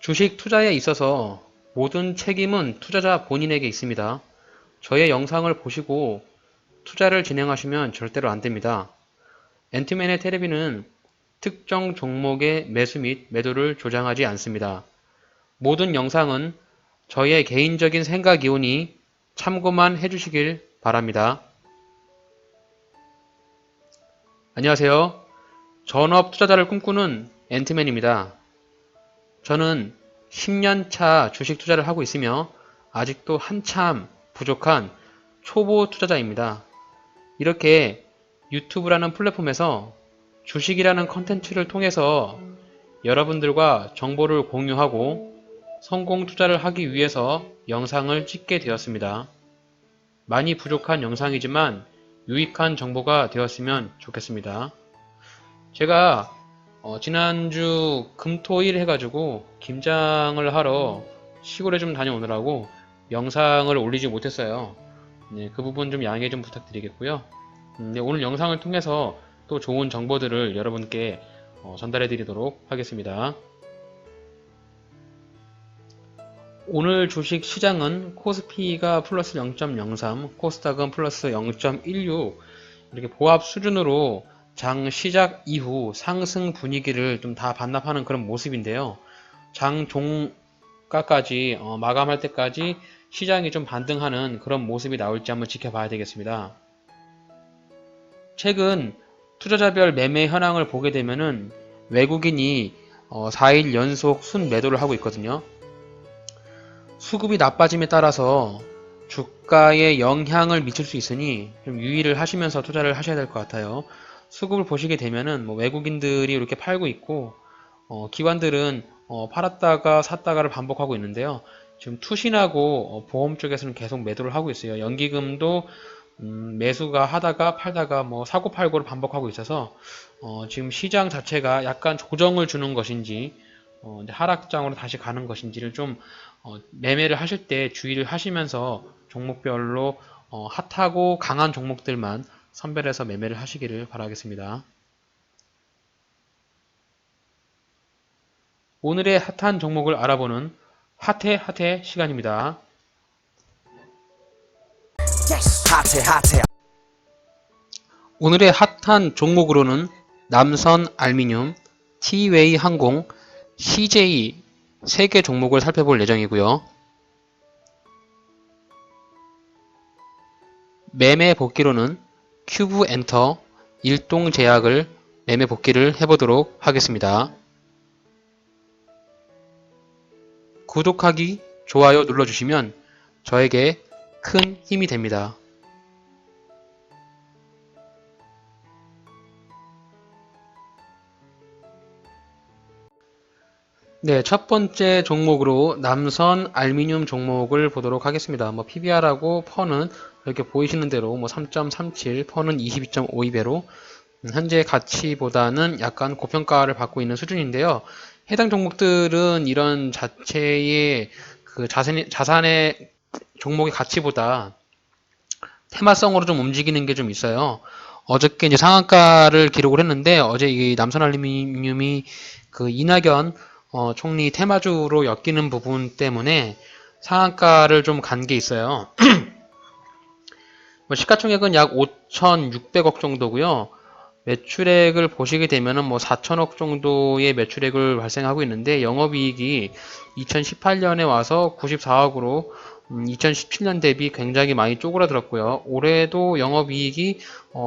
주식 투자에 있어서 모든 책임은 투자자 본인에게 있습니다. 저의 영상을 보시고 투자를 진행하시면 절대로 안 됩니다. 앤트맨의 테레비는 특정 종목의 매수 및 매도를 조장하지 않습니다. 모든 영상은 저의 개인적인 생각이오니 참고만 해주시길 바랍니다. 안녕하세요. 전업 투자자를 꿈꾸는 앤트맨입니다. 저는 10년차 주식 투자를 하고 있으며 아직도 한참 부족한 초보 투자자입니다. 이렇게 유튜브라는 플랫폼에서 주식이라는 컨텐츠를 통해서 여러분들과 정보를 공유하고 성공 투자를 하기 위해서 영상을 찍게 되었습니다. 많이 부족한 영상이지만 유익한 정보가 되었으면 좋겠습니다. 제가 지난주 금토일 해가지고 김장을 하러 시골에 좀 다녀오느라고 영상을 올리지 못했어요. 네, 그 부분 좀 양해 좀 부탁드리겠고요. 네, 오늘 영상을 통해서 또 좋은 정보들을 여러분께 전달해 드리도록 하겠습니다. 오늘 주식 시장은 코스피가 플러스 0.03, 코스닥은 플러스 0.16 이렇게 보합 수준으로 장 시작 이후 상승 분위기를 좀 다 반납하는 그런 모습인데요. 장 종가까지 마감할 때까지 시장이 좀 반등하는 그런 모습이 나올지 한번 지켜봐야 되겠습니다. 최근 투자자별 매매 현황을 보게 되면은 외국인이 4일 연속 순매도를 하고 있거든요. 수급이 나빠짐에 따라서 주가에 영향을 미칠 수 있으니 좀 유의를 하시면서 투자를 하셔야 될 것 같아요. 수급을 보시게 되면은 외국인들이 이렇게 팔고 있고 기관들은 팔았다가 샀다가를 반복하고 있는데요. 지금 투신하고 보험 쪽에서는 계속 매도를 하고 있어요. 연기금도 매수가 하다가 팔다가 사고 팔고를 반복하고 있어서 지금 시장 자체가 약간 조정을 주는 것인지 하락장으로 다시 가는 것인지를 좀 매매를 하실 때 주의를 하시면서 종목별로 핫하고 강한 종목들만 선별해서 매매를 하시기를 바라겠습니다. 오늘의 핫한 종목을 알아보는 핫해 시간입니다. 핫해. 오늘의 핫한 종목으로는 남선 알미늄, T-웨이 항공, CJ 3개 종목을 살펴볼 예정이고요. 매매 복귀로는 큐브 엔터, 일동제약을 매매 복귀를 해보도록 하겠습니다. 구독하기, 좋아요 눌러주시면 저에게 큰 힘이 됩니다. 네, 첫 번째 종목으로 남선 알미늄 종목을 보도록 하겠습니다. PBR하고 퍼는 이렇게 보이시는 대로 3.37, 퍼는 22.52배로 현재 가치보다는 약간 고평가를 받고 있는 수준인데요. 해당 종목들은 이런 자체의 그 자산의 종목의 가치보다 테마성으로 좀 움직이는 게 좀 있어요. 어저께 이제 상한가를 기록을 했는데 어제 이 남선 알루미늄이 그 이낙연 총리 테마주로 엮이는 부분 때문에 상한가를 좀 간 게 있어요. 시가총액은 약 5,600억 정도고요. 매출액을 보시게 되면은 4천억 정도의 매출액을 발생하고 있는데 영업이익이 2018년에 와서 94억으로 2017년 대비 굉장히 많이 쪼그라들었고요. 올해도 영업이익이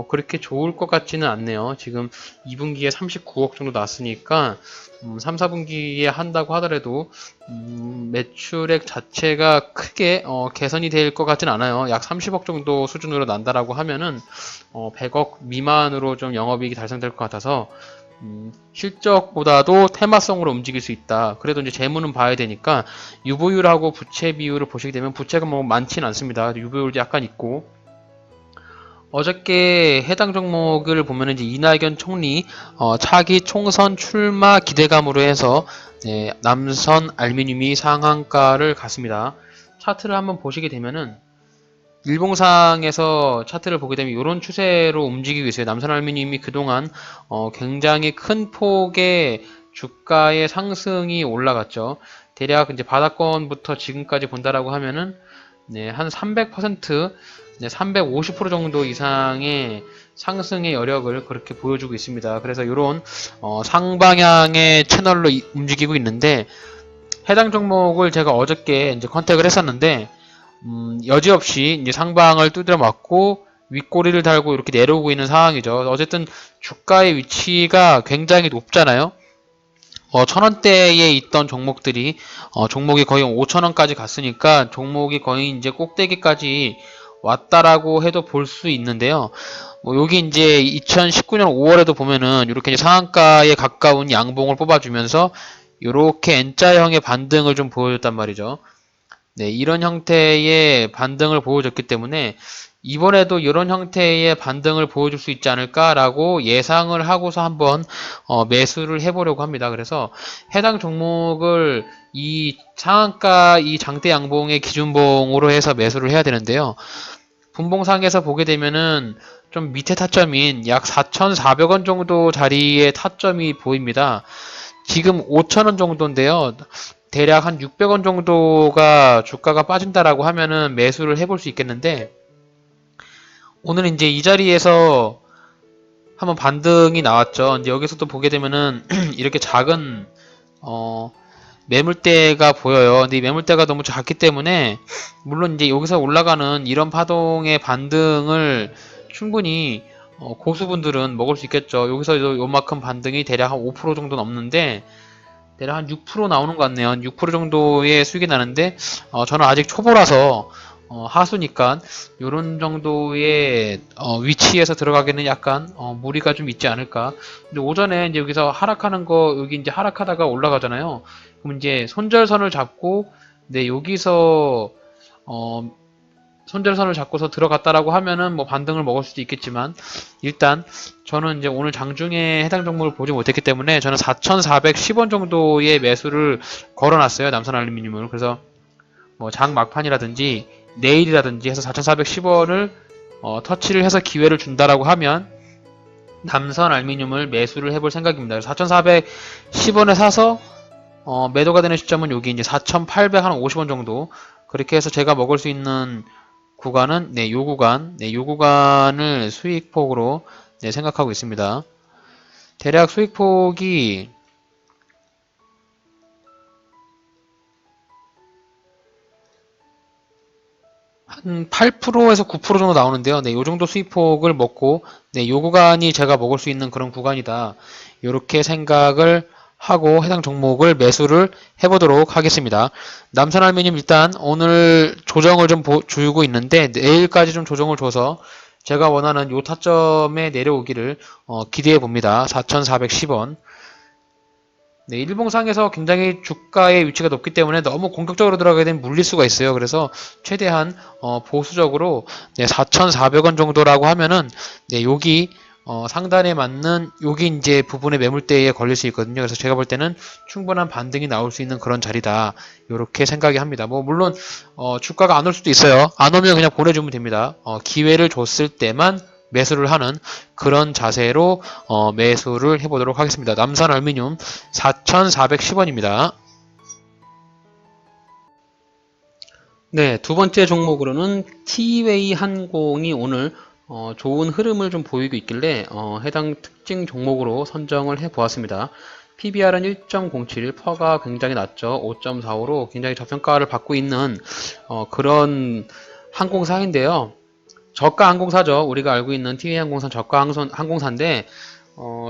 그렇게 좋을 것 같지는 않네요. 지금 2분기에 39억 정도 났으니까 3, 4분기에 한다고 하더라도 매출액 자체가 크게 개선이 될 것 같진 않아요. 약 30억 정도 수준으로 난다라고 하면은 100억 미만으로 좀 영업이익이 달성될 것 같아서 실적보다도 테마성으로 움직일 수 있다. 그래도 이제 재무는 봐야 되니까 유보율하고 부채 비율을 보시게 되면 부채가 많지는 않습니다. 유보율도 약간 있고 어저께 해당 종목을 보면 이제 이낙연 총리 차기 총선 출마 기대감으로 해서 남선 알루미늄이 상한가를 갔습니다. 차트를 한번 보시게 되면은 일봉상에서 차트를 보게 되면 이런 추세로 움직이고 있어요. 남선 알루미늄이 그동안 굉장히 큰 폭의 주가의 상승이 올라갔죠. 대략 이제 바닥권부터 지금까지 본다라고 하면은 네, 한 300%, 네, 350% 정도 이상의 상승의 여력을 그렇게 보여주고 있습니다. 그래서 이런 상방향의 채널로 움직이고 있는데 해당 종목을 제가 어저께 이제 컨택을 했었는데 여지없이 이제 상방을 두드려 맞고 윗꼬리를 달고 이렇게 내려오고 있는 상황이죠. 어쨌든 주가의 위치가 굉장히 높잖아요. 1000원대에 있던 종목들이 종목이 거의 5000원까지 갔으니까 종목이 거의 이제 꼭대기까지 왔다라고 해도 볼 수 있는데요. 여기 이제 2019년 5월에도 보면은 이렇게 이제 상한가에 가까운 양봉을 뽑아주면서 이렇게 N자형의 반등을 좀 보여줬단 말이죠. 네, 이런 형태의 반등을 보여줬기 때문에 이번에도 이런 형태의 반등을 보여줄 수 있지 않을까라고 예상을 하고서 한번 매수를 해보려고 합니다. 그래서 해당 종목을 이 상한가 이 장대 양봉의 기준봉으로 해서 매수를 해야 되는데요. 분봉상에서 보게 되면은 좀 밑에 타점인 약 4,400원 정도 자리에 타점이 보입니다. 지금 5,000원 정도인데요. 대략 한 600원 정도가 주가가 빠진다라고 하면은 매수를 해볼 수 있겠는데 오늘 이제 이 자리에서 한번 반등이 나왔죠. 이제 여기서도 보게 되면은 이렇게 작은 매물대가 보여요. 근데 이 매물대가 너무 작기 때문에 물론 이제 여기서 올라가는 이런 파동의 반등을 충분히 고수분들은 먹을 수 있겠죠. 여기서 요만큼 반등이 대략 한 5% 정도 넘는데 대략 한 6% 나오는 것 같네요. 6% 정도의 수익이 나는데 저는 아직 초보라서 하수니까 요런 정도의 위치에서 들어가기는 약간 무리가 좀 있지 않을까. 근데 오전에 이제 여기서 하락하는 거 여기 이제 하락하다가 올라가잖아요. 그럼 이제 손절선을 잡고 네 여기서 손절선을 잡고서 들어갔다라고 하면은 뭐 반등을 먹을 수도 있겠지만 일단 저는 이제 오늘 장중에 해당 종목을 보지 못했기 때문에 저는 4,410원 정도의 매수를 걸어놨어요. 남선알루미늄을. 그래서 뭐 장 막판이라든지 내일이라든지 해서 4,410원을 터치를 해서 기회를 준다라고 하면 남선알루미늄을 매수를 해볼 생각입니다. 4,410원에 사서 매도가 되는 시점은 여기 이제 4,850원 정도 그렇게 해서 제가 먹을 수 있는 구간은 네, 요 구간, 네, 요 구간을 수익폭으로 네, 생각하고 있습니다. 대략 수익폭이 한 8%에서 9% 정도 나오는데요. 네, 요 정도 수익폭을 먹고 네, 요 구간이 제가 먹을 수 있는 그런 구간이다. 이렇게 생각을 하고 해당 종목을 매수를 해보도록 하겠습니다. 남선알루미늄 일단 오늘 조정을 좀 주고 있는데 내일까지 좀 조정을 줘서 제가 원하는 요 타점에 내려오기를 기대해 봅니다. 4,410원. 네, 일봉상에서 굉장히 주가의 위치가 높기 때문에 너무 공격적으로 들어가게 되면 물릴 수가 있어요. 그래서 최대한 보수적으로 네, 4,400원 정도라고 하면은 네, 여기 상단에 맞는 여기 이제 부분의 매물대에 걸릴 수 있거든요. 그래서 제가 볼 때는 충분한 반등이 나올 수 있는 그런 자리다. 이렇게 생각이 합니다. 뭐 물론 주가가 안 올 수도 있어요. 안 오면 그냥 보내주면 됩니다. 기회를 줬을 때만 매수를 하는 그런 자세로 매수를 해보도록 하겠습니다. 남산알루미늄 4,410원입니다. 네, 두 번째 종목으로는 티웨이 항공이 오늘 좋은 흐름을 좀 보이고 있길래 해당 특징 종목으로 선정을 해 보았습니다. PBR은 1.07, 퍼가 굉장히 낮죠. 5.45로 굉장히 저평가를 받고 있는 그런 항공사인데요. 저가 항공사죠. 우리가 알고 있는 티웨이 항공사 저가 항공사인데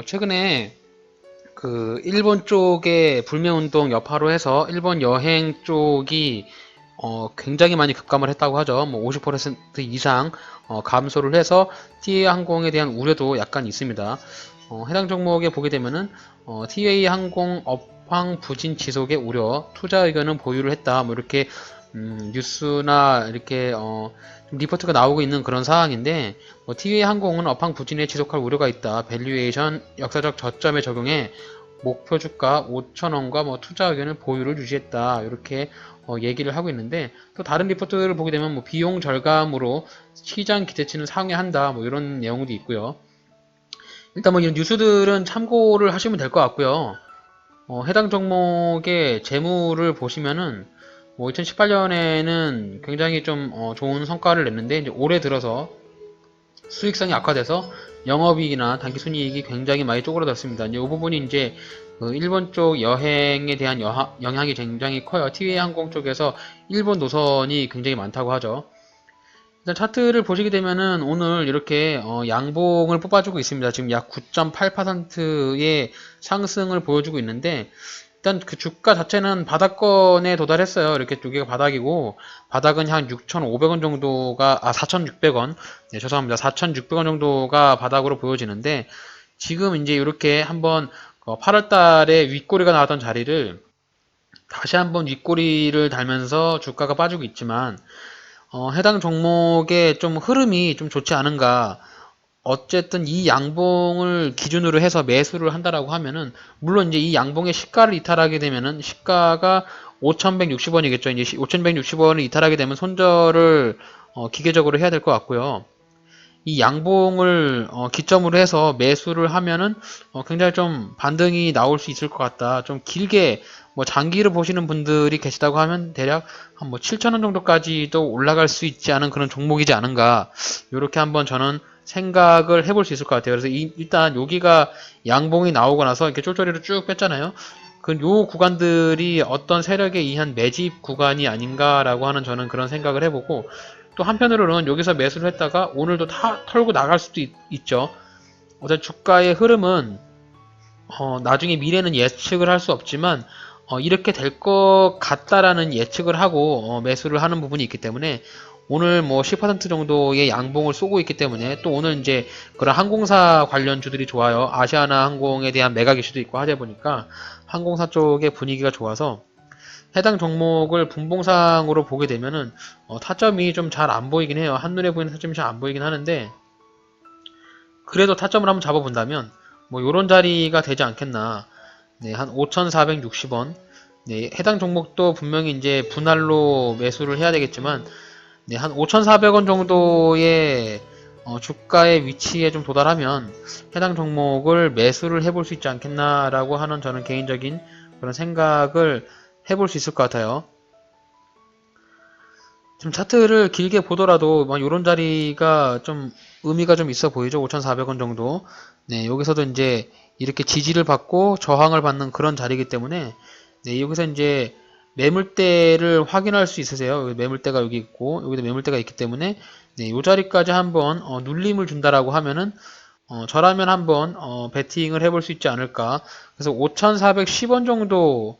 최근에 그 일본 쪽에 불매운동 여파로 해서 일본 여행 쪽이 굉장히 많이 급감을 했다고 하죠. 뭐 50% 이상 감소를 해서 TA 항공에 대한 우려도 약간 있습니다. 해당 종목에 보게 되면은 TA 항공 업황 부진 지속의 우려, 투자 의견은 보유를 했다. 뭐 이렇게 뉴스나 이렇게 리포트가 나오고 있는 그런 상황인데 TA 항공은 업황 부진에 지속할 우려가 있다. 밸류에이션 역사적 저점에 적용해 목표 주가 5,000원과 뭐 투자 의견은 보유를 유지했다. 이렇게 얘기를 하고 있는데 또 다른 리포트를 보게 되면 뭐 비용 절감으로 시장 기대치는 상회한다. 뭐 이런 내용도 있고요. 일단 뭐 이런 뉴스들은 참고를 하시면 될 것 같고요. 해당 종목의 재무를 보시면은 2018년에는 굉장히 좀 좋은 성과를 냈는데 이제 올해 들어서 수익성이 악화돼서 영업이익이나 단기순이익이 굉장히 많이 쪼그라들었습니다. 이제 이 부분이 이제 그 일본 쪽 여행에 대한 영향이 굉장히 커요. 티웨이 항공 쪽에서 일본 노선이 굉장히 많다고 하죠. 일단 차트를 보시게 되면은 오늘 이렇게 양봉을 뽑아주고 있습니다. 지금 약 9.8%의 상승을 보여주고 있는데 일단 그 주가 자체는 바닥권에 도달했어요. 이렇게 두 개가 바닥이고 바닥은 한 6,500원 정도가 4,600원. 네, 죄송합니다. 4,600원 정도가 바닥으로 보여지는데 지금 이제 이렇게 한번 8월 달에 윗꼬리가 나왔던 자리를 다시 한번 윗꼬리를 달면서 주가가 빠지고 있지만 해당 종목의 좀 흐름이 좀 좋지 않은가. 어쨌든 이 양봉을 기준으로 해서 매수를 한다라고 하면은 물론 이제 이 양봉의 시가를 이탈하게 되면은 시가가 5,160원이겠죠. 이제 5,160원을 이탈하게 되면 손절을 기계적으로 해야 될 것 같고요. 이 양봉을 기점으로 해서 매수를 하면은 굉장히 좀 반등이 나올 수 있을 것 같다. 좀 길게 장기를 보시는 분들이 계시다고 하면 대략 한 7,000원 정도까지도 올라갈 수 있지 않은 그런 종목이지 않은가. 이렇게 한번 저는 생각을 해볼 수 있을 것 같아요. 그래서 일단 여기가 양봉이 나오고 나서 이렇게 쫄쫄이로 쭉 뺐잖아요. 요 구간들이 어떤 세력에 의한 매집 구간이 아닌가라고 하는 저는 그런 생각을 해보고 또 한편으로는 여기서 매수를 했다가 오늘도 다 털고 나갈 수도 있죠. 어차피 주가의 흐름은 나중에 미래는 예측을 할 수 없지만 이렇게 될 것 같다라는 예측을 하고 매수를 하는 부분이 있기 때문에 오늘 10% 정도의 양봉을 쏘고 있기 때문에 또 오늘 이제 그런 항공사 관련주들이 좋아요. 아시아나 항공에 대한 매각 이슈도 있고 하다 보니까 항공사 쪽의 분위기가 좋아서 해당 종목을 분봉상으로 보게 되면은 타점이 좀 잘 안 보이긴 해요. 한눈에 보이는 타점이 잘 안 보이긴 하는데 그래도 타점을 한번 잡아본다면 요런 자리가 되지 않겠나. 네, 한 5,460원. 네, 해당 종목도 분명히 이제 분할로 매수를 해야 되겠지만 네, 한 5,400원 정도의 주가의 위치에 좀 도달하면 해당 종목을 매수를 해볼 수 있지 않겠나라고 하는 저는 개인적인 그런 생각을 해볼 수 있을 것 같아요. 좀 차트를 길게 보더라도 이런 자리가 좀 의미가 좀 있어 보이죠. 5,400원 정도. 네, 여기서도 이제 이렇게 지지를 받고 저항을 받는 그런 자리이기 때문에 네, 여기서 이제 매물대를 확인할 수 있으세요. 매물대가 여기 있고 여기도 매물대가 있기 때문에 네, 이 자리까지 한번 눌림을 준다라고 하면은 저라면 한번 베팅을 해볼 수 있지 않을까. 그래서 5,410원 정도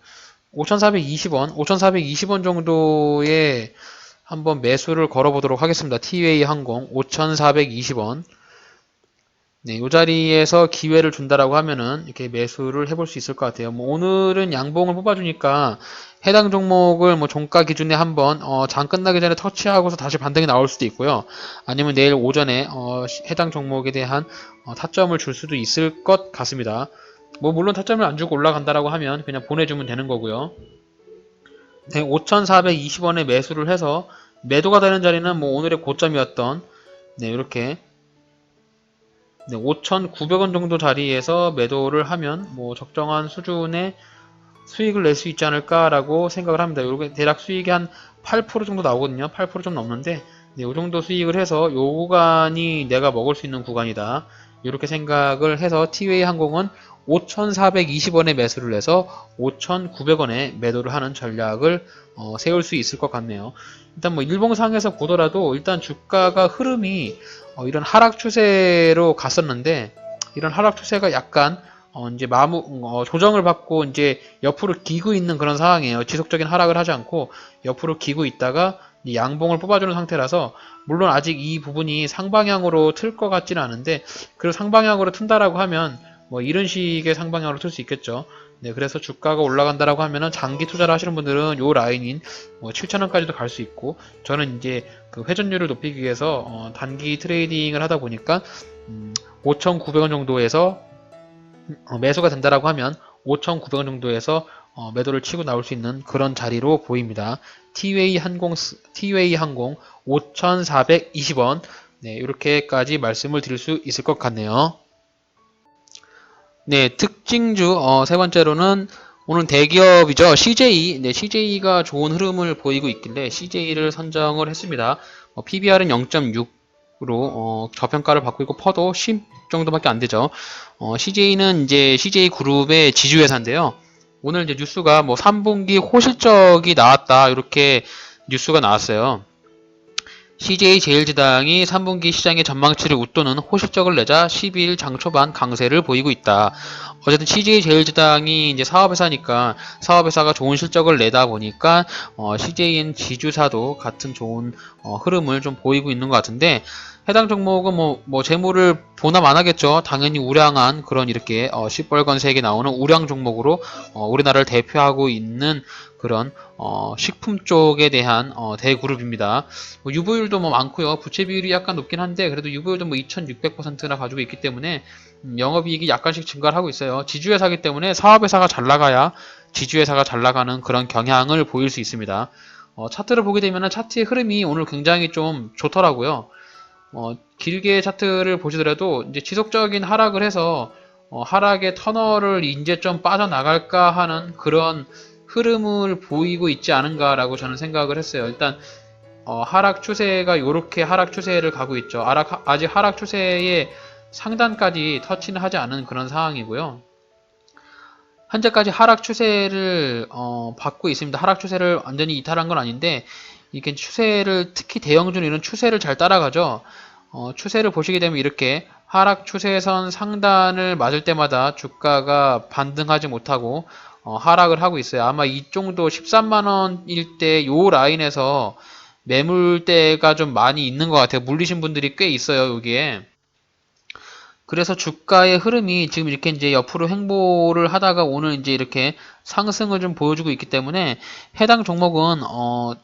5,420원, 5,420원 정도에 한번 매수를 걸어보도록 하겠습니다. 티웨이 항공 5,420원. 네, 이 자리에서 기회를 준다라고 하면은 이렇게 매수를 해볼 수 있을 것 같아요. 오늘은 양봉을 뽑아주니까 해당 종목을 종가 기준에 한번 장 끝나기 전에 터치하고서 다시 반등이 나올 수도 있고요. 아니면 내일 오전에 해당 종목에 대한 타점을 줄 수도 있을 것 같습니다. 물론 타점을 안 주고 올라간다라고 하면 그냥 보내주면 되는 거고요. 네, 5,420원에 매수를 해서 매도가 되는 자리는 오늘의 고점이었던 네, 이렇게 네, 5,900원 정도 자리에서 매도를 하면 적정한 수준의 수익을 낼 수 있지 않을까라고 생각을 합니다. 이렇게 대략 수익이 한 8% 정도 나오거든요. 8% 좀 넘는데 네, 이 정도 수익을 해서 이 구간이 내가 먹을 수 있는 구간이다. 이렇게 생각을 해서 티웨이 항공은 5,420원에 매수를 해서 5,900원에 매도를 하는 전략을 세울 수 있을 것 같네요. 일단 일봉상에서 보더라도 일단 주가가 흐름이 이런 하락 추세로 갔었는데 이런 하락 추세가 약간 이제 조정을 받고 이제 옆으로 기고 있는 그런 상황이에요. 지속적인 하락을 하지 않고 옆으로 기고 있다가 양봉을 뽑아주는 상태라서 물론 아직 이 부분이 상방향으로 틀 것 같지는 않은데 그리고 상방향으로 튼다라고 하면 이런 식의 상방향으로 틀 수 있겠죠. 네, 그래서 주가가 올라간다라고 하면은 장기 투자를 하시는 분들은 요 라인인 7,000원까지도 갈 수 있고 저는 이제 그 회전율을 높이기 위해서 단기 트레이딩을 하다 보니까 5,900원 정도에서 매수가 된다라고 하면 5,900원 정도에서 매도를 치고 나올 수 있는 그런 자리로 보입니다. 티웨이 항공 5,420원 네, 이렇게까지 말씀을 드릴 수 있을 것 같네요. 네, 특징주 세 번째로는 오늘 대기업이죠. CJ. 네, CJ가 좋은 흐름을 보이고 있길래 CJ를 선정을 했습니다. PBR은 0.6으로 저평가를 받고 있고 퍼도 10 정도밖에 안 되죠. CJ는 이제 CJ 그룹의 지주회사인데요. 오늘 이제 뉴스가 뭐 3분기 호실적이 나왔다 이렇게 뉴스가 나왔어요. CJ 제일제당이 3분기 시장의 전망치를 웃도는 호실적을 내자 12일 장 초반 강세를 보이고 있다. 어쨌든 CJ 제일제당이 이제 사업회사니까 사업회사가 좋은 실적을 내다 보니까 CJN 지주사도 같은 좋은 흐름을 좀 보이고 있는 것 같은데 해당 종목은 뭐 재무를 보나 마나겠죠. 당연히 우량한 그런 이렇게 시뻘건색이 나오는 우량 종목으로 우리나라를 대표하고 있는 그런 식품 쪽에 대한 대그룹입니다. 유보율도 뭐 많고요. 부채 비율이 약간 높긴 한데 그래도 유보율도 뭐 2600%나 가지고 있기 때문에 영업이익이 약간씩 증가를 하고 있어요. 지주회사이기 때문에 사업회사가 잘 나가야 지주회사가 잘 나가는 그런 경향을 보일 수 있습니다. 차트를 보게 되면 차트의 흐름이 오늘 굉장히 좀 좋더라고요. 길게 차트를 보시더라도 이제 지속적인 하락을 해서 하락의 터널을 이제 좀 빠져나갈까 하는 그런 흐름을 보이고 있지 않은가라고 저는 생각을 했어요. 일단 하락 추세가 이렇게 하락 추세를 가고 있죠. 아직 하락 추세의 상단까지 터치는 하지 않은 그런 상황이고요. 현재까지 하락 추세를 받고 있습니다. 하락 추세를 완전히 이탈한 건 아닌데 이렇게 추세를 특히 대형주 이런 추세를 잘 따라가죠. 추세를 보시게 되면 이렇게 하락 추세선 상단을 맞을 때마다 주가가 반등하지 못하고 하락을 하고 있어요. 아마 이 정도 13만원일 때 요 라인에서 매물대가 좀 많이 있는 것 같아요. 물리신 분들이 꽤 있어요, 여기에. 그래서 주가의 흐름이 지금 이렇게 이제 옆으로 횡보를 하다가 오늘 이제 이렇게 상승을 좀 보여주고 있기 때문에 해당 종목은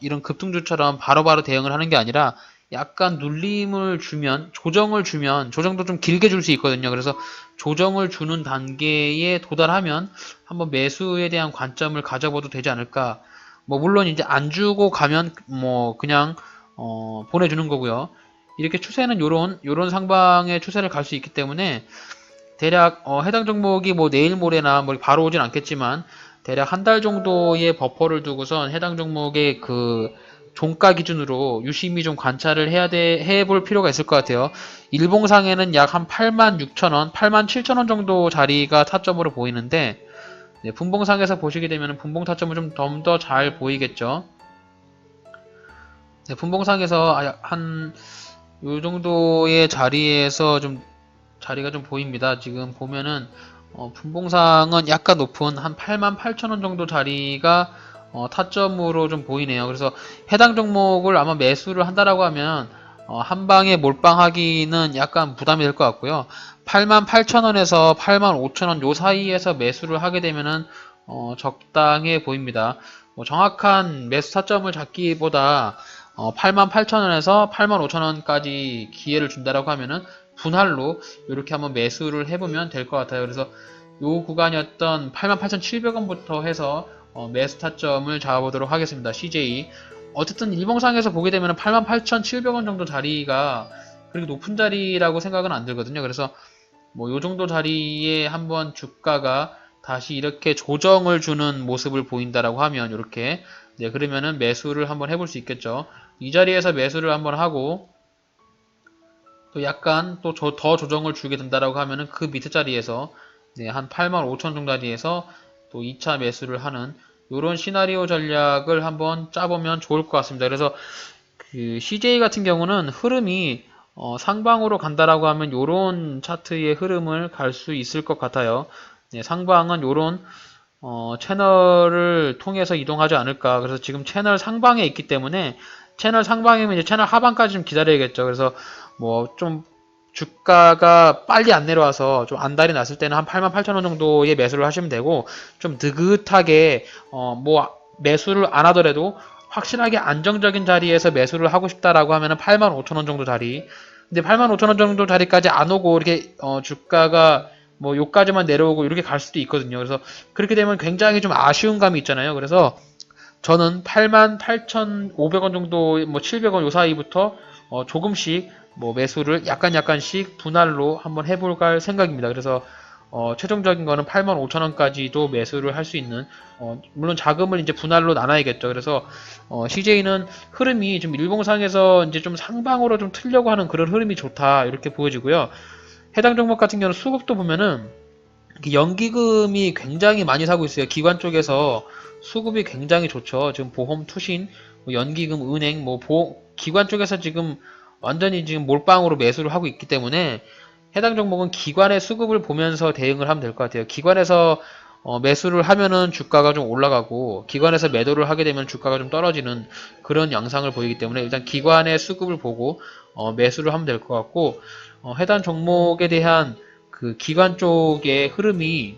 이런 급등주처럼 바로바로 대응을 하는 게 아니라 약간 눌림을 주면 조정도 좀 길게 줄 수 있거든요. 그래서 조정을 주는 단계에 도달하면 한번 매수에 대한 관점을 가져봐도 되지 않을까. 뭐 물론 이제 안 주고 가면 뭐 그냥 보내주는 거고요. 이렇게 추세는 요런 상방의 추세를 갈 수 있기 때문에 대략 해당 종목이 뭐 내일 모레나 뭐 바로 오진 않겠지만 대략 한 달 정도의 버퍼를 두고선 해당 종목의 그 종가 기준으로 유심히 좀 관찰을 해볼 필요가 있을 것 같아요. 일봉상에는 약 한 86,000원, 87,000원 정도 자리가 타점으로 보이는데 네, 분봉상에서 보시게 되면 분봉 타점은 좀 더 잘 보이겠죠. 네, 분봉상에서 한 요 정도의 자리에서 좀 자리가 좀 보입니다. 지금 보면은 분봉상은 약간 높은 한 88,000원 정도 자리가 타점으로 좀 보이네요. 그래서 해당 종목을 아마 매수를 한다라고 하면 한 방에 몰빵하기는 약간 부담이 될 것 같고요. 88,000원에서 85,000원 요 사이에서 매수를 하게 되면은 적당해 보입니다. 정확한 매수 타점을 잡기보다 88,000원에서 85,000원까지 기회를 준다라고 하면은 분할로 이렇게 한번 매수를 해보면 될 것 같아요. 그래서 요 구간이었던 88,700원부터 해서 매수 타점을 잡아보도록 하겠습니다. CJ. 어쨌든 일봉상에서 보게 되면 88,700원 정도 자리가 그렇게 높은 자리라고 생각은 안 들거든요. 그래서 뭐 요 정도 자리에 한번 주가가 다시 이렇게 조정을 주는 모습을 보인다라고 하면 이렇게 네, 그러면은 매수를 한번 해볼 수 있겠죠. 이 자리에서 매수를 한번 하고 또 약간 또 더 조정을 주게 된다라고 하면은 그 밑에 자리에서 네, 한 85,000원 정도 자리에서 또 2차 매수를 하는 이런 시나리오 전략을 한번 짜보면 좋을 것 같습니다. 그래서 그 CJ 같은 경우는 흐름이 상방으로 간다라고 하면 이런 차트의 흐름을 갈 수 있을 것 같아요. 네, 상방은 이런 채널을 통해서 이동하지 않을까. 그래서 지금 채널 상방에 있기 때문에 채널 상방이면 이제 채널 하방까지 좀 기다려야겠죠. 그래서 뭐 좀 주가가 빨리 안 내려와서 좀 안달이 났을 때는 한 88,000원 정도의 매수를 하시면 되고 좀 느긋하게 뭐 매수를 안 하더라도 확실하게 안정적인 자리에서 매수를 하고 싶다라고 하면은 85,000원 정도 자리. 근데 85,000원 정도 자리까지 안 오고 이렇게 주가가 뭐 요까지만 내려오고 이렇게 갈 수도 있거든요. 그래서 그렇게 되면 굉장히 좀 아쉬운 감이 있잖아요. 그래서 저는 88,500원 정도 뭐 700원 요 사이부터 조금씩 뭐 매수를 약간씩 분할로 한번 해볼까 할 생각입니다. 그래서 최종적인 거는 85,000원까지도 매수를 할 수 있는, 물론 자금을 이제 분할로 나눠야겠죠. 그래서 CJ는 흐름이 좀 일봉상에서 이제 좀 상방으로 좀 틀려고 하는 그런 흐름이 좋다 이렇게 보여지고요. 해당 종목 같은 경우는 수급도 보면은 연기금이 굉장히 많이 사고 있어요. 기관 쪽에서 수급이 굉장히 좋죠. 지금 보험, 투신, 뭐 연기금, 은행, 기관 쪽에서 지금 완전히 지금 몰빵으로 매수를 하고 있기 때문에 해당 종목은 기관의 수급을 보면서 대응을 하면 될 것 같아요. 기관에서 매수를 하면은 주가가 좀 올라가고 기관에서 매도를 하게 되면 주가가 좀 떨어지는 그런 양상을 보이기 때문에 일단 기관의 수급을 보고 매수를 하면 될 것 같고 해당 종목에 대한 그 기관 쪽의 흐름이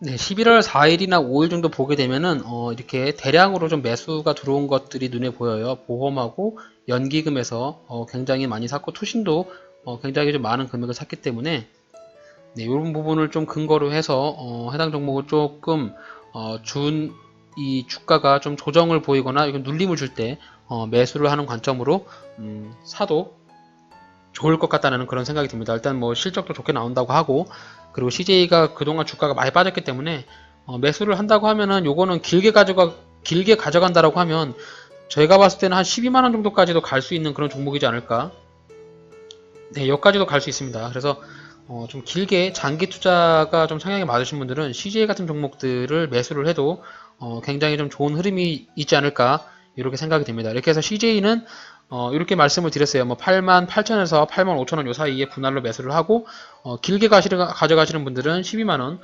네, 11월 4일이나 5일 정도 보게 되면은 이렇게 대량으로 좀 매수가 들어온 것들이 눈에 보여요. 보험하고 연기금에서 굉장히 많이 샀고 투신도 굉장히 좀 많은 금액을 샀기 때문에 네, 이런 부분을 좀 근거로 해서 해당 종목을 조금 이 주가가 좀 조정을 보이거나 이건 눌림을 줄 때 매수를 하는 관점으로 사도 좋을 것 같다는 그런 생각이 듭니다. 일단 뭐 실적도 좋게 나온다고 하고 그리고 CJ가 그동안 주가가 많이 빠졌기 때문에 매수를 한다고 하면은 요거는 길게 가져간다라고 하면 저희가 봤을 때는 한 12만원 정도까지도 갈 수 있는 그런 종목이지 않을까. 네, 여기까지도 갈 수 있습니다. 그래서 좀 길게 장기 투자가 좀 성향이 맞으신 분들은 CJ 같은 종목들을 매수를 해도 굉장히 좀 좋은 흐름이 있지 않을까 이렇게 생각이 됩니다. 이렇게 해서 CJ는 이렇게 말씀을 드렸어요. 뭐 88,000원에서 85,000원 요 사이에 분할로 매수를 하고 길게 가져가시는 분들은 12만원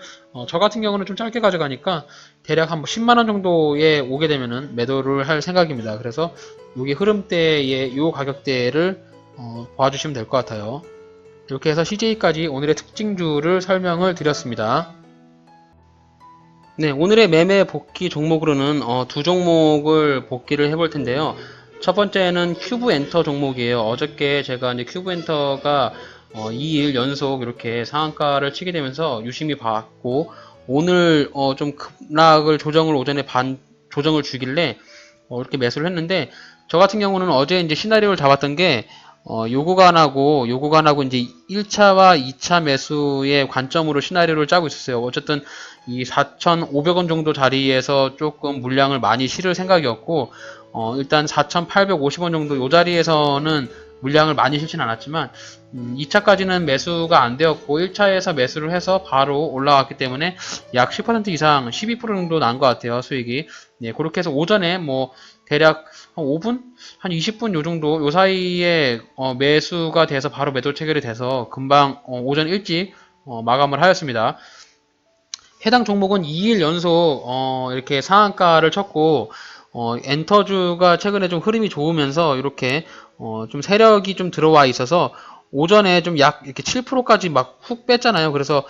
저 같은 경우는 좀 짧게 가져가니까 대략 한 10만원 정도에 오게 되면은 매도를 할 생각입니다. 그래서 여기 흐름대의 요 가격대를 봐주시면 될 것 같아요. 이렇게 해서 CJ까지 오늘의 특징주를 설명을 드렸습니다. 네, 오늘의 매매 복귀 종목으로는 두 종목을 복귀를 해볼 텐데요. 첫 번째는 큐브 엔터 종목이에요. 어저께 제가 이제 큐브 엔터가 2일 연속 이렇게 상한가를 치게 되면서 유심히 봤고 오늘 좀 급락을 오전에 조정을 주길래 이렇게 매수를 했는데 저 같은 경우는 어제 이제 시나리오를 잡았던 게 요구간하고 이제 1차와 2차 매수의 관점으로 시나리오를 짜고 있었어요. 어쨌든 이 4,500원 정도 자리에서 조금 물량을 많이 실을 생각이었고 일단 4,850원 정도 요 자리에서는 물량을 많이 실진 않았지만 2차까지는 매수가 안 되었고 1차에서 매수를 해서 바로 올라왔기 때문에 약 10% 이상 12% 정도 난 것 같아요. 수익이. 네, 그렇게 해서 오전에 뭐 대략 한 5분? 한 20분 요 정도 요 사이에 매수가 돼서 바로 매도 체결이 돼서 금방 오전 일찍 마감을 하였습니다. 해당 종목은 2일 연속 이렇게 상한가를 쳤고 엔터주가 최근에 좀 흐름이 좋으면서 이렇게 좀 세력이 좀 들어와 있어서 오전에 좀 약 이렇게 7%까지 막 훅 뺐잖아요. 그래서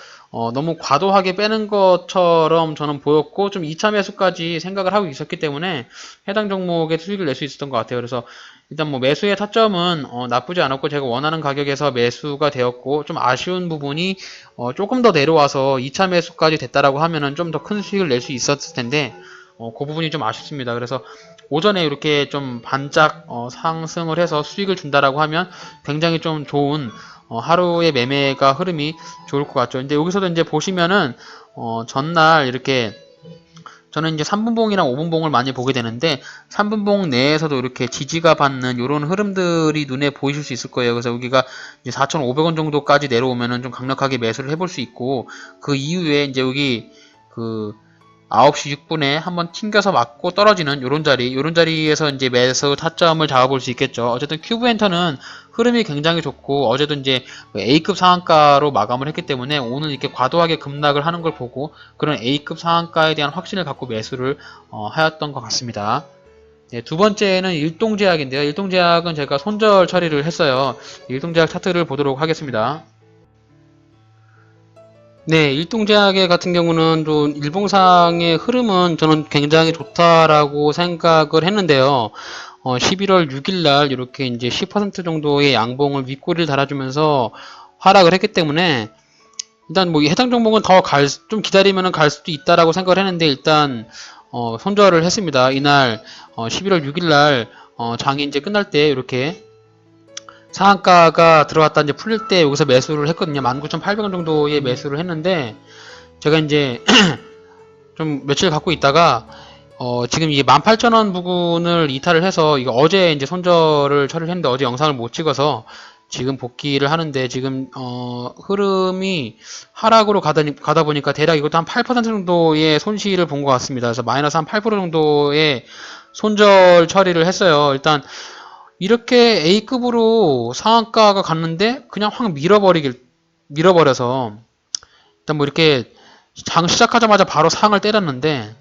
너무 과도하게 빼는 것처럼 저는 보였고 좀 2차 매수까지 생각을 하고 있었기 때문에 해당 종목에 수익을 낼 수 있었던 것 같아요. 그래서 일단 뭐 매수의 타점은 나쁘지 않았고 제가 원하는 가격에서 매수가 되었고 좀 아쉬운 부분이 조금 더 내려와서 2차 매수까지 됐다라고 하면은 좀 더 큰 수익을 낼 수 있었을 텐데 그 부분이 좀 아쉽습니다. 그래서 오전에 이렇게 좀 반짝 상승을 해서 수익을 준다라고 하면 굉장히 좀 좋은 하루의 매매가 흐름이 좋을 것 같죠. 근데 여기서도 이제 보시면은 전날 이렇게 저는 이제 3분봉이랑 5분봉을 많이 보게 되는데 3분봉 내에서도 이렇게 지지가 받는 이런 흐름들이 눈에 보이실 수 있을 거예요. 그래서 여기가 이제 4,500원 정도까지 내려오면은 좀 강력하게 매수를 해볼 수 있고 그 이후에 이제 여기 그 9시 6분에 한번 튕겨서 맞고 떨어지는 요런 자리에서 이제 매수 타점을 잡아볼 수 있겠죠. 어쨌든 큐브엔터는 흐름이 굉장히 좋고 어제도 이제 A급 상한가로 마감을 했기 때문에 오늘 이렇게 과도하게 급락을 하는 걸 보고 그런 A급 상한가에 대한 확신을 갖고 매수를 하였던 것 같습니다. 네, 두 번째는 일동제약인데요. 일동제약은 제가 손절 처리를 했어요. 일동제약 차트를 보도록 하겠습니다. 네, 일동제약 같은 경우는 좀 일봉상의 흐름은 저는 굉장히 좋다라고 생각을 했는데요. 11월 6일 날 이렇게 이제 10% 정도의 양봉을 윗꼬리를 달아주면서 하락을 했기 때문에 일단 뭐 해당 종목은 좀 기다리면은 갈 수도 있다라고 생각을 했는데 일단 손절을 했습니다. 이날 11월 6일 날 장이 이제 끝날 때 이렇게 상한가가 들어왔다 이제 풀릴 때 여기서 매수를 했거든요. 19,800원 정도에 매수를 했는데 제가 이제 좀 며칠 갖고 있다가 지금 이게 18,000원 부근을 이탈을 해서 이거 어제 이제 손절을 처리를 했는데 어제 영상을 못 찍어서 지금 복귀를 하는데 지금 흐름이 하락으로 가다 보니까 대략 이것도 한 8% 정도의 손실을 본 것 같습니다. 그래서 마이너스 한 8% 정도의 손절 처리를 했어요. 일단 이렇게 A급으로 상한가가 갔는데 그냥 확 밀어버려서 일단 뭐 이렇게 장 시작하자마자 바로 상을 때렸는데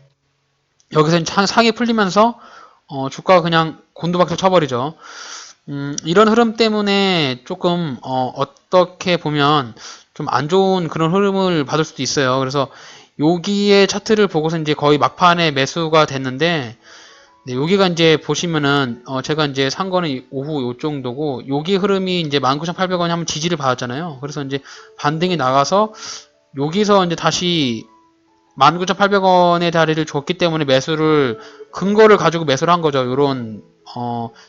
여기서 상이 풀리면서 주가가 그냥 곤두박질 쳐버리죠. 이런 흐름 때문에 조금 어떻게 보면 좀 안 좋은 그런 흐름을 받을 수도 있어요. 그래서 여기에 차트를 보고서 이제 거의 막판에 매수가 됐는데 네, 여기가 이제 보시면은 제가 이제 산 거는 오후 요 정도고 여기 흐름이 이제 19,800원이 한번 지지를 받았잖아요. 그래서 이제 반등이 나가서 여기서 이제 다시 19,800원의 다리를 줬기 때문에 근거를 가지고 매수를 한 거죠. 요런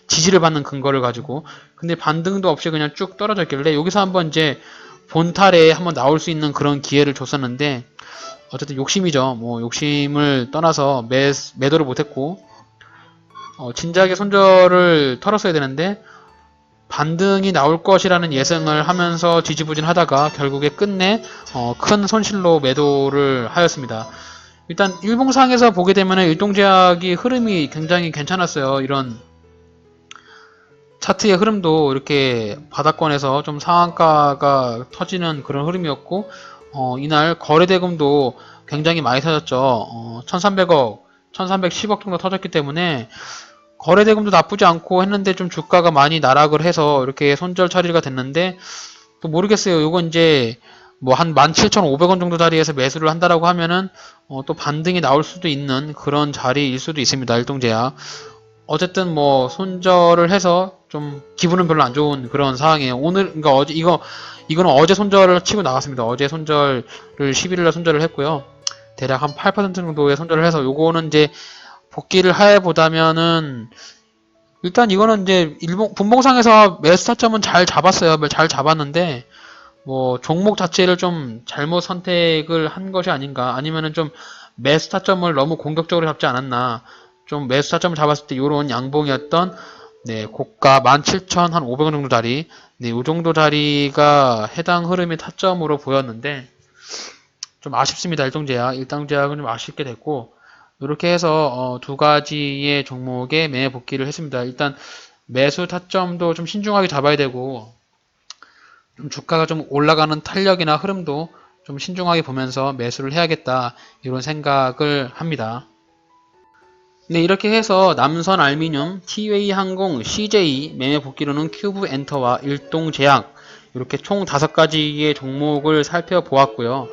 지지를 받는 근거를 가지고. 근데 반등도 없이 그냥 쭉 떨어져 있길래 여기서 한번 이제 본탈에 한번 나올 수 있는 그런 기회를 줬었는데 어쨌든 욕심이죠. 뭐 욕심을 떠나서 매도를 못했고 진작에 손절을 털었어야 되는데 반등이 나올 것이라는 예상을 하면서 지지부진하다가 결국에 끝내 큰 손실로 매도를 하였습니다. 일단 일봉상에서 보게 되면 일동제약이 흐름이 굉장히 괜찮았어요. 이런 차트의 흐름도 이렇게 바닥권에서 좀 상한가가 터지는 그런 흐름이었고 이날 거래대금도 굉장히 많이 터졌죠. 1300억, 1310억 정도 터졌기 때문에 거래대금도 나쁘지 않고 했는데 좀 주가가 많이 나락을 해서 이렇게 손절 처리가 됐는데 또 모르겠어요. 요건 이제 뭐 한 17,500원 정도 자리에서 매수를 한다라고 하면은 또 반등이 나올 수도 있는 그런 자리일 수도 있습니다. 일동제약. 어쨌든 뭐 손절을 해서 좀 기분은 별로 안 좋은 그런 상황이에요. 오늘 그러니까 이거는 어제 손절을 치고 나갔습니다. 어제 손절을 11일날 손절을 했고요. 대략 한 8% 정도의 손절을 해서 요거는 이제 복귀를 하보다면은 일단 이거는 이제 분봉상에서 매수 타점은 잘 잡았어요. 잘 잡았는데 뭐 종목 자체를 좀 잘못 선택을 한 것이 아닌가 아니면은 좀 매수 타점을 너무 공격적으로 잡지 않았나 좀 매수 타점을 잡았을 때 요런 양봉이었던 네 고가 17,500원 정도 자리 네 요 정도 자리가 해당 흐름의 타점으로 보였는데 좀 아쉽습니다. 일동제약은 좀 아쉽게 됐고 이렇게 해서 두 가지의 종목에 매매 복귀를 했습니다. 일단 매수 타점도 좀 신중하게 잡아야 되고 좀 주가가 좀 올라가는 탄력이나 흐름도 좀 신중하게 보면서 매수를 해야겠다 이런 생각을 합니다. 네, 이렇게 해서 남선 알미늄, 티웨이 항공, CJ 매매 복귀로는 큐브 엔터와 일동제약 이렇게 총 5가지의 종목을 살펴보았고요.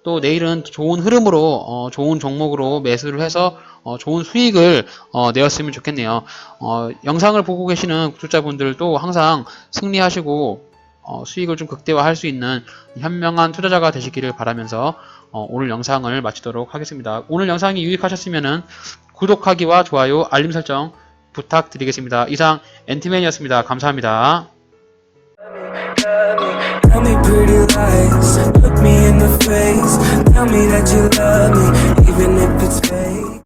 또 내일은 좋은 흐름으로 좋은 종목으로 매수를 해서 좋은 수익을 내었으면 좋겠네요. 영상을 보고 계시는 구독자분들도 항상 승리하시고 수익을 좀 극대화할 수 있는 현명한 투자자가 되시기를 바라면서 오늘 영상을 마치도록 하겠습니다. 오늘 영상이 유익하셨으면 구독하기와 좋아요, 알림 설정 부탁드리겠습니다. 이상 엔티맨이었습니다. 감사합니다. Tell me pretty lies, look me in the face, tell me that you love me, even if it's fake.